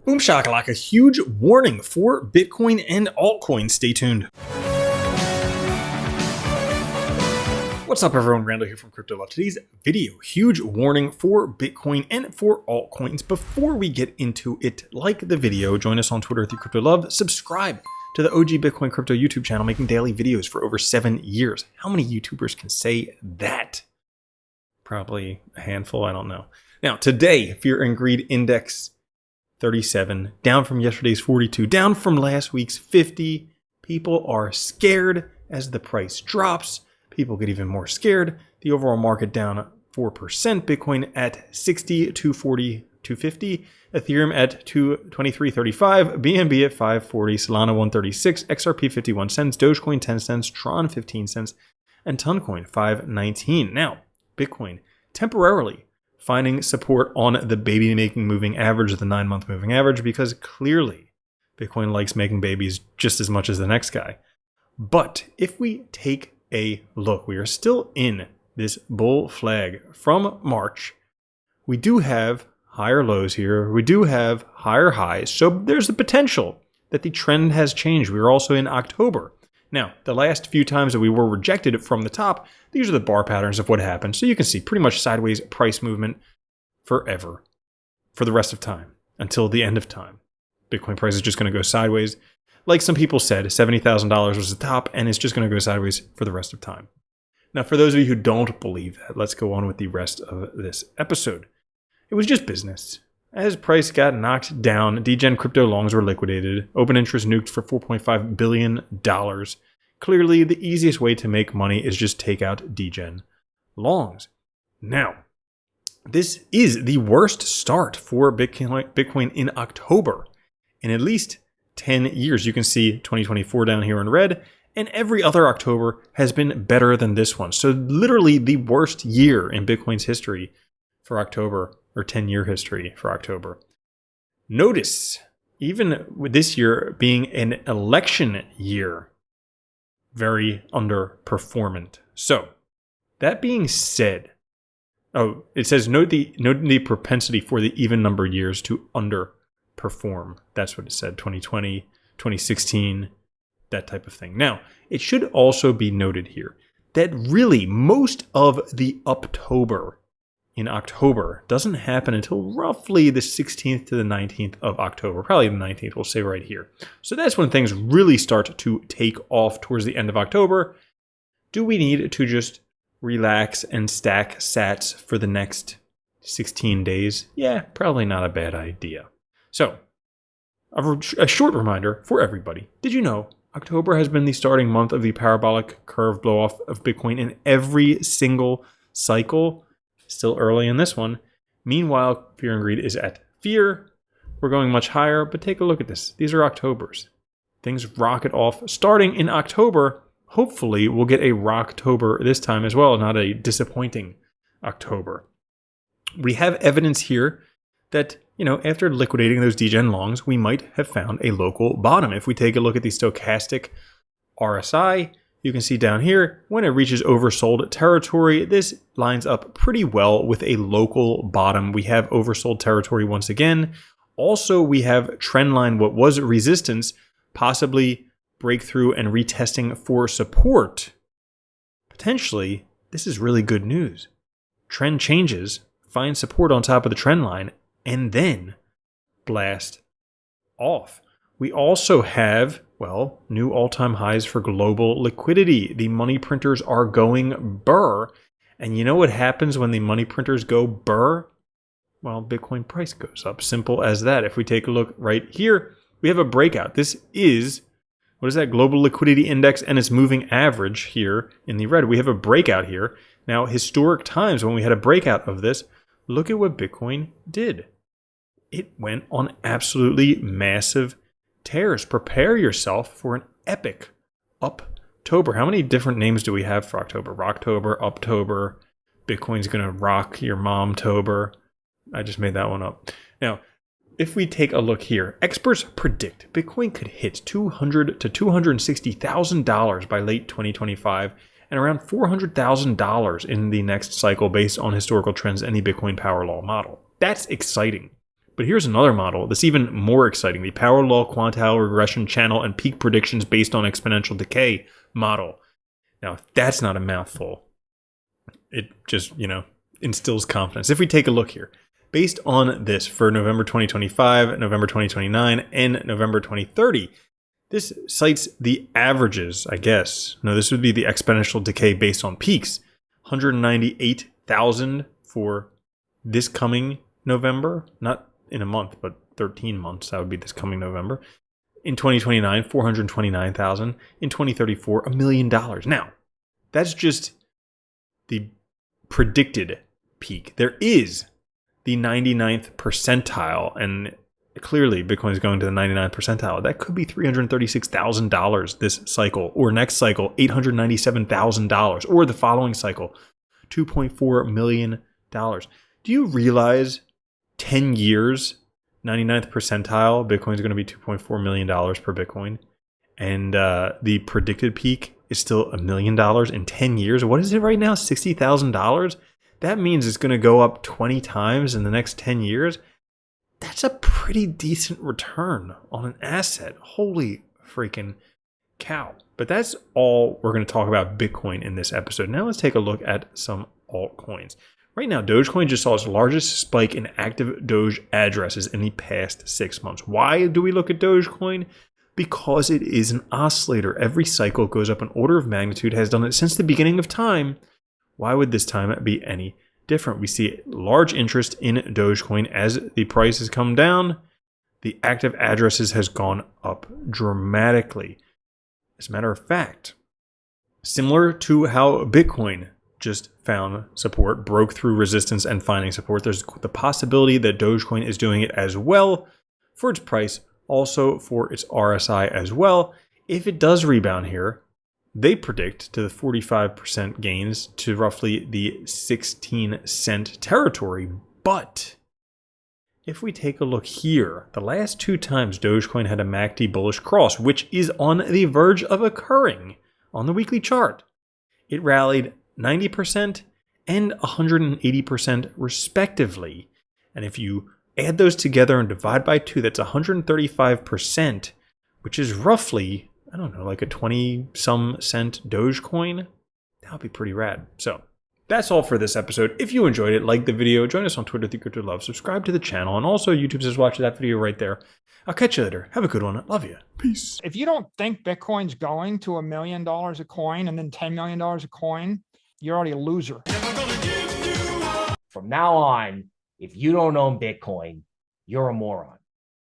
Boom shakalaka, huge warning for Bitcoin and altcoins. Stay tuned. What's up everyone, Randall here from Crypto Love. Today's video, huge warning for Bitcoin and for altcoins. Before we get into it, like the video, join us on Twitter at Crypto Love, subscribe to the OG Bitcoin Crypto YouTube channel, making daily videos for over 7 years. How many YouTubers can say that? Probably a handful, I don't know. Now today, Fear and Greed Index 37, down from yesterday's 42, down from last week's 50. People are scared as the price drops. People get even more scared. The overall market down 4%. Bitcoin at 60, 240, 250. Ethereum at 223.35. BNB at 540. Solana 136. XRP 51 cents. Dogecoin 10 cents. Tron 15 cents. And Toncoin 519. Now, Bitcoin temporarily finding support on the baby making moving average, the 9-month moving average, because clearly Bitcoin likes making babies just as much as the next guy. But if we take a look, we are still in this bull flag from March. We do have higher lows here. We do have higher highs. So there's the potential that the trend has changed. We were also in October. Now, the last few times that we were rejected from the top, these are the bar patterns of what happened. So you can see pretty much sideways price movement forever, for the rest of time, until the end of time. Bitcoin price is just going to go sideways. Like some people said, $70,000 was the top, and it's just going to go sideways for the rest of time. Now, for those of you who don't believe that, let's go on with the rest of this episode. It was just business. As price got knocked down, degen crypto longs were liquidated, open interest nuked for $4.5 billion. Clearly, the easiest way to make money is just take out degen longs. Now, this is the worst start for Bitcoin in October in at least 10 years. You can see 2024 down here in red, and every other October has been better than this one. So literally the worst year in Bitcoin's history for October, or 10-year history for October. Notice, even with this year being an election year, very underperformant. So, that being said, it says note the propensity for the even number years to underperform. That's what it said, 2020, 2016, that type of thing. Now, it should also be noted here that really most of the Uptober in October doesn't happen until roughly the 16th to the 19th of October. Probably the 19th, we'll say right here. So that's when things really start to take off towards the end of October. Do we need to just relax and stack sats for the next 16 days? Yeah, probably not a bad idea. So, a short reminder for everybody. Did you know October has been the starting month of the parabolic curve blow-off of Bitcoin in every single cycle? Still early in this one. Meanwhile, Fear and Greed is at fear. We're going much higher, but take a look at this. These are Octobers. Things rocket off starting in October. Hopefully, we'll get a Rocktober this time as well, not a disappointing October. We have evidence here that, after liquidating those degen longs, we might have found a local bottom. If we take a look at the stochastic RSI, you can see down here, when it reaches oversold territory, this lines up pretty well with a local bottom. We have oversold territory once again. Also, we have trend line, what was resistance, possibly breakthrough and retesting for support. Potentially, this is really good news. Trend changes, find support on top of the trend line, and then blast off. We also have, new all-time highs for global liquidity. The money printers are going burr. And you know what happens when the money printers go burr? Well, Bitcoin price goes up. Simple as that. If we take a look right here, we have a breakout. This is, Global Liquidity Index and its moving average here in the red. We have a breakout here. Now, historic times when we had a breakout of this, look at what Bitcoin did. It went on absolutely massive tears. Prepare yourself for an epic Uptober. How many different names do we have for October? Rocktober, Uptober, Bitcoin's gonna rock your mom-tober. I just made that one up. Now, if we take a look here, experts predict Bitcoin could hit $200,000 to $260,000 by late 2025 and around $400,000 in the next cycle based on historical trends and the Bitcoin power law model. That's exciting. But here's another model that's even more exciting, the power law, quantile regression channel, and peak predictions based on exponential decay model. Now, if that's not a mouthful, it just, instills confidence. If we take a look here, based on this for November 2025, November 2029, and November 2030, this cites the averages, I guess. No, this would be the exponential decay based on peaks. 198,000 for this coming November, not in a month, but 13 months. That would be this coming November. In 2029, 429,000. In 2034, $1 million. Now, that's just the predicted peak. There is the 99th percentile, and clearly Bitcoin is going to the 99th percentile. That could be $336,000 this cycle, or next cycle, $897,000, or the following cycle, $2.4 million. Do you realize 10 years, 99th percentile, Bitcoin is going to be $2.4 million per Bitcoin. And the predicted peak is still $1 million in 10 years. What is it right now? $60,000? That means it's going to go up 20 times in the next 10 years. That's a pretty decent return on an asset. Holy freaking cow. But that's all we're going to talk about Bitcoin in this episode. Now let's take a look at some altcoins. Right now, Dogecoin just saw its largest spike in active Doge addresses in the past 6 months. Why do we look at Dogecoin? Because it is an oscillator. Every cycle goes up an order of magnitude, has done it since the beginning of time. Why would this time be any different? We see large interest in Dogecoin as the price has come down. The active addresses has gone up dramatically. As a matter of fact, similar to how Bitcoin just found support, broke through resistance and finding support, there's the possibility that Dogecoin is doing it as well for its price, also for its RSI as well. If it does rebound here, they predict to the 45% gains to roughly the 16 cent territory. But if we take a look here, the last 2 times Dogecoin had a MACD bullish cross, which is on the verge of occurring on the weekly chart, it rallied 90% and 180% respectively. And if you add those together and divide by 2, that's 135%, which is roughly, I don't know, like a 20-some cent Dogecoin. That would be pretty rad. So that's all for this episode. If you enjoyed it, like the video, join us on Twitter, @TheCryptoLove, subscribe to the channel, and also YouTube says watch that video right there. I'll catch you later. Have a good one. Love you. Peace. If you don't think Bitcoin's going to $1 million a coin and then $10 million a coin, you're already a loser. From now on, if you don't own Bitcoin, you're a moron.